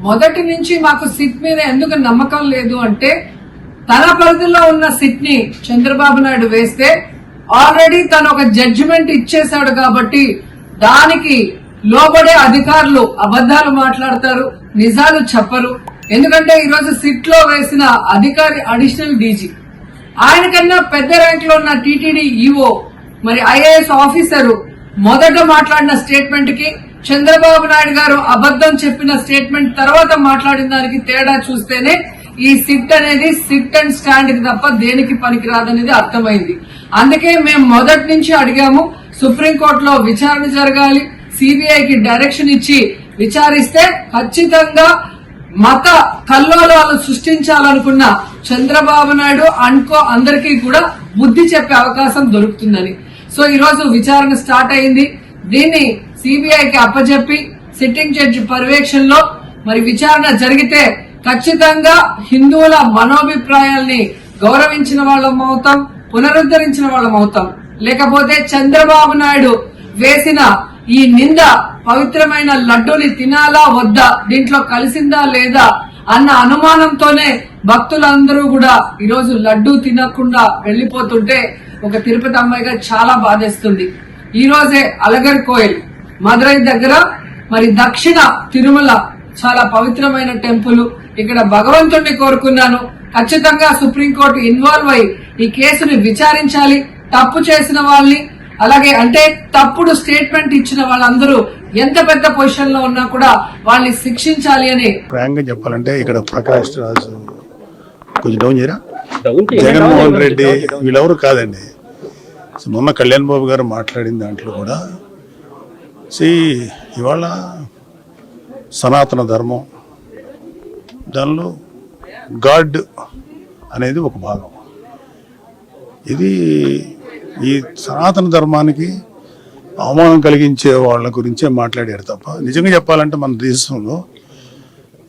మొదటి నుంచి మాకు సిట్ మీద ఎందుకు నమ్మకం లేదు అంటే తన పరిధిలో ఉన్న సిట్ ని చంద్రబాబు నాయుడు వేస్తే ఆల్రెడీ తను ఒక జడ్జిమెంట్ ఇచ్చేశాడు కాబట్టి దానికి లోబడే అధికారులు అబద్దాలు మాట్లాడతారు, నిజాలు చెప్పరు. ఎందుకంటే ఈరోజు సిట్ లో వేసిన అధికారి అడిషనల్ డీజీ, ఆయన కన్నా పెద్ద ర్యాంక్ లో ఉన్న టీటీడీ ఈఓ, మరి ఐఏఎస్ ఆఫీసరు మొదట మాట్లాడిన స్టేట్మెంట్ కి చంద్రబాబు నాయుడు గారు అబద్దం చెప్పిన స్టేట్మెంట్ తర్వాత మాట్లాడిన దానికి తేడా చూస్తేనే ఈ సిట్ అనేది సిట్ అండ్ స్టాండ్ కి తప్ప దేనికి పనికిరాదనేది అర్థమైంది. అందుకే మేము మొదటి నుంచి అడిగాము, సుప్రీంకోర్టులో విచారణ జరగాలి, సిబిఐకి డైరెక్షన్ ఇచ్చి విచారిస్తే ఖచ్చితంగా మత కల్లోలాలు సృష్టించాలనుకున్న చంద్రబాబు నాయుడు అనుకో అందరికీ కూడా బుద్ధి చెప్పే అవకాశం దొరుకుతుందని. సో ఈ రోజు విచారణ స్టార్ట్ అయింది. దీన్ని సిబిఐకి అప్పచెప్పి సిట్టింగ్ జడ్జి పర్యవేక్షణలో మరి విచారణ జరిగితే ఖచ్చితంగా హిందువుల మనోభిప్రాయాల్ని గౌరవించిన వాళ్ళం అవుతాం, పునరుద్ధరించిన వాళ్ళం అవుతాం. లేకపోతే చంద్రబాబు నాయుడు వేసిన ఈ నింద పవిత్రమైన లడ్డూని తినాలా వద్దా, దీంట్లో కలిసిందా లేదా అన్న అనుమానంతోనే భక్తులందరూ కూడా ఈరోజు లడ్డూ తినకుండా వెళ్లిపోతుంటే ఒక తిరుపతి అమ్మాయిగా చాలా బాధేస్తుంది. ఈ రోజే అలగర్ కోయిల్ మదురై దగ్గర మరి దక్షిణ తిరుమల చాలా పవిత్రమైన టెంపుల్, ఇక్కడ భగవంతుడిని కోరుకున్నాను. ఖచ్చితంగా సుప్రీంకోర్టు ఇన్వాల్వ్ అయి ఈ కేసుని విచారించాలి. తప్పు చేసిన వాళ్ళని, అలాగే అంటే తప్పుడు స్టేట్మెంట్ ఇచ్చిన వాళ్ళందరూ ఎంత పెద్ద పొజిషన్ లో ఉన్నా కూడా వాళ్ళని శిక్షించాలి అని. ప్రాంగంగా చెప్పాలంటే ఇక్కడ ప్రకాష్ రాజు కొంచెం డౌన్ చేయరా, జగన్మోహన్ రెడ్డి వీళ్ళెవరు కాదండి. మొన్న కళ్యాణ్ బాబు గారు మాట్లాడిన దాంట్లో కూడా ఇవాళ సనాతన ధర్మం, దానిలో గాడ్ అనేది ఒక భాగం. ఇది ఈ సనాతన ధర్మానికి అవమానం కలిగించే వాళ్ళ గురించే మాట్లాడారు తప్ప నిజంగా చెప్పాలంటే మన దేశంలో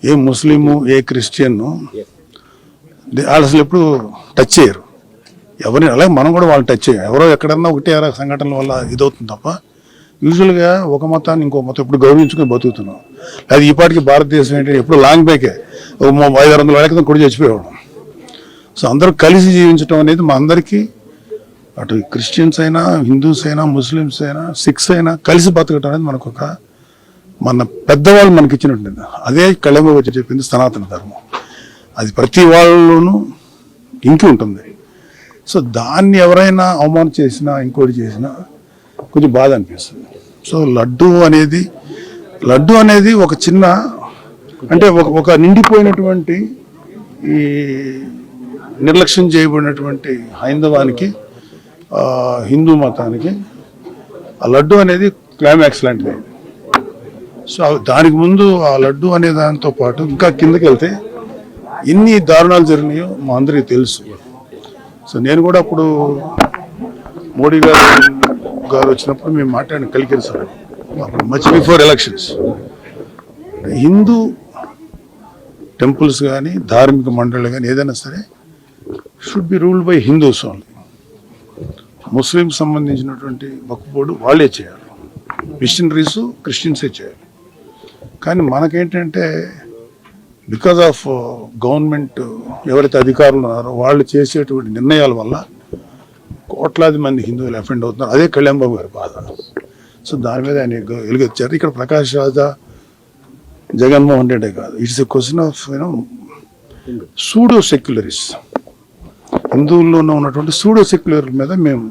ఏ ముస్లిము ఏ క్రిస్టియన్ వాళ్ళు అసలు ఎప్పుడు టచ్ చేయరు ఎవరిని. అలాగే మనం కూడా వాళ్ళు టచ్ చేయం. ఎవరో ఎక్కడన్నా ఒకటే సంఘటనల వల్ల ఇదవుతుంది తప్ప యూజువల్గా ఒక మతాన్ని ఇంకో మతం ఇప్పుడు గౌరవించుకుని బతుకుతున్నాం. అది ఈ పాటికి భారతదేశం ఏంటంటే ఎప్పుడు లాంగ్ బ్యాకే 500-600 ఏళ్ళ క్రితం కూడా చచ్చిపోయేవాడు. సో అందరూ కలిసి జీవించడం అనేది మా అందరికీ, అటు క్రిస్టియన్స్ అయినా, హిందూస్ అయినా, ముస్లిమ్స్ అయినా, సిఖ్స్ అయినా కలిసి బతకడం అనేది మనకు మన పెద్దవాళ్ళు మనకి ఇచ్చినట్టుంది. అదే కళ్యాణ్ వచ్చి చెప్పింది సనాతన ధర్మం. అది ప్రతి వాళ్ళలోనూ ఇంకి ఉంటుంది. సో దాన్ని ఎవరైనా అవమానం చేసినా ఇంకోటి చేసినా కొంచెం బాధ అనిపిస్తుంది. సో లడ్డు అనేది ఒక చిన్న అంటే ఒక నిండిపోయినటువంటి ఈ నిర్లక్ష్యం చేయబడినటువంటి హైందవానికి, హిందూ మతానికి ఆ లడ్డు అనేది క్లైమాక్స్ లాంటిది. సో దానికి ముందు ఆ లడ్డు అనే దాంతో పాటు ఇంకా కిందకి వెళ్తే ఎన్ని దారుణాలు జరిగినాయో మా అందరికీ తెలుసు. సో నేను కూడా అప్పుడు మోడీ గారు వచ్చినప్పుడు మేము మాట్లాడిన కలికిరి సార్ అప్పుడు much before elections, Hindu temples కానీ ధార్మిక మండళ్ళు కానీ ఏదైనా సరే should be ruled by Hindus only. Muslims సంబంధించినటువంటి వక్ఫ్ బోర్డు వాళ్ళే చేయాలి, మిషనరీస్ క్రిస్టియన్సే చేయాలి. కానీ మనకేంటంటే బికాజ్ ఆఫ్ గవర్నమెంట్ ఎవరైతే అధికారులు ఉన్నారో వాళ్ళు చేసేటువంటి నిర్ణయాల వల్ల కోట్లాది మంది హిందువులు అఫెండ్ అవుతున్నారు. అదే కళ్యాణ్ బాబు గారి బాధ. సో దాని మీద ఆయన ఎలుగొచ్చారు. ఇక్కడ ప్రకాష్ రాజా, జగన్మోహన్ రెడ్డి కాదు, it's a question of pseudo secularist. హిందువుల్లో ఉన్నటువంటి సూడో సెక్యులర్ మీద మేము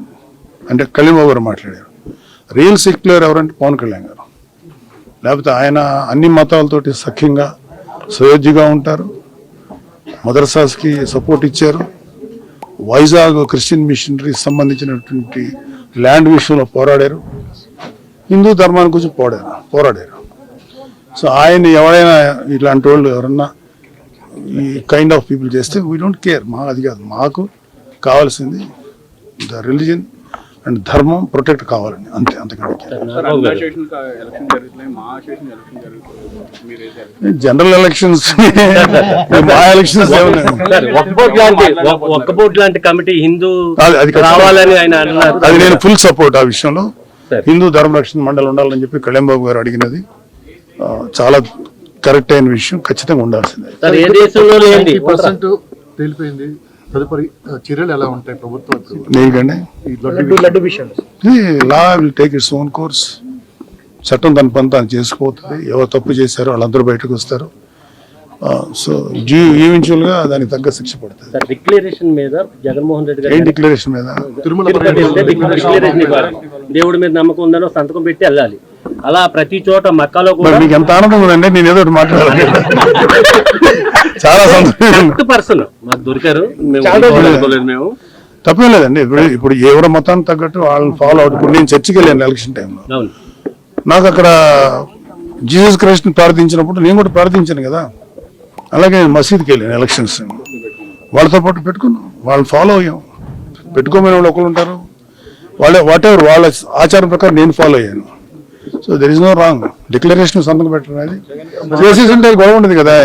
అంటే కళ్యాణ్ బాబు గారు మాట్లాడారు. రియల్ సెక్యులర్ ఎవరంటే పవన్ కళ్యాణ్ గారు. లేకపోతే ఆయన అన్ని మతాలతోటి సఖ్యంగా సయోధ్యగా ఉంటారు, మదర్సాస్కి సపోర్ట్ ఇచ్చారు, వైజాగ్ క్రిస్టియన్ మిషనరీస్ సంబంధించినటువంటి ల్యాండ్ విషయంలో పోరాడారు, హిందూ ధర్మాన్ని గురించి పోరాడారు. సో ఆయన ఎవరైనా ఇట్లాంటి వాళ్ళు ఎవరన్నా ఈ కైండ్ ఆఫ్ పీపుల్ చేస్తే వీ డోంట్ కేర్. అది కాదు మాకు కావాల్సింది ద రిలీజన్ అండ్ ధర్మం ప్రొటెక్ట్ కావాలని, అంతే. అంతకంటే జనరల్ ఎలక్షన్స్ మా ఎలక్షన్స్ అది నేను ఫుల్ సపోర్ట్ ఆ విషయంలో. హిందూ ధర్మ రక్షణ మండలి ఉండాలని చెప్పి కళ్యాణ్ బాబు గారు అడిగినది చాలా కరెక్ట్ అయిన విషయం ఖచ్చితంగా ఉండాల్సిందే. సార్ ఏ దేశంలో లేండి 90% తేలిపోయింది. తదుపరి చర్యలు ఎలా ఉంటాయి ప్రభుత్వం? నీకండి ఈ లడ్డు విషయంలో law will take its own course. చట్టం తన పని తాను చేసుకుపోతుంది. ఎవరు తప్పు చేశారో వాళ్ళందరూ బయటకు వస్తారు. సో ఈవెన్చువల్ గా దానికి తగ్గ శిక్ష పడుతుంది. సార్ డిక్లరేషన్ మీద జగన్మోహన్ రెడ్డి గారు ఏం డిక్లరేషన్ మీద? తిరుపతి వెళ్తే డిక్లరేషన్ ఇవ్వాలి. దేవుడి మీద నమ్మకం ఉందని ఒక సంతకం పెట్టి వెళ్ళాలి. అలా ప్రతి చోట మక్కాలో కూడా మరి మీకు ఎంత ఆనందం ఉందండి, నేను ఏదో ఒకటి మాట్లాడాలి. చాలా సంతోషం. పర్సన్ మాకు దొరికారు, మేము తప్పేం లేదండి. ఇప్పుడు ఎవరి మతానికి తగ్గట్టు వాళ్ళని ఫాలో అవుట్. ఇప్పుడు నేను చర్చికి వెళ్ళాను ఎలక్షన్ టైంలో. అవును. నాకు అక్కడ జీసస్ క్రైస్ట్ ని ప్రార్థించినప్పుడు నేను కూడా ప్రార్థించాను కదా. అలాగే మసీద్కి వెళ్ళాను ఎలక్షన్స్. వాళ్ళతో పాటు పెట్టుకున్నాం, వాళ్ళని ఫాలో అయ్యాం. పెట్టుకోమని వాళ్ళు ఒకరు ఉంటారు, వాళ్ళే వాట్ ఎవర్ వాళ్ళ ఆచారం ప్రకారం నేను ఫాలో అయ్యాను. So there is no wrong. Declaration సంతకం పెట్టడం అనేది చేసేసి ఉంటే గొడవ ఉండదు కదా.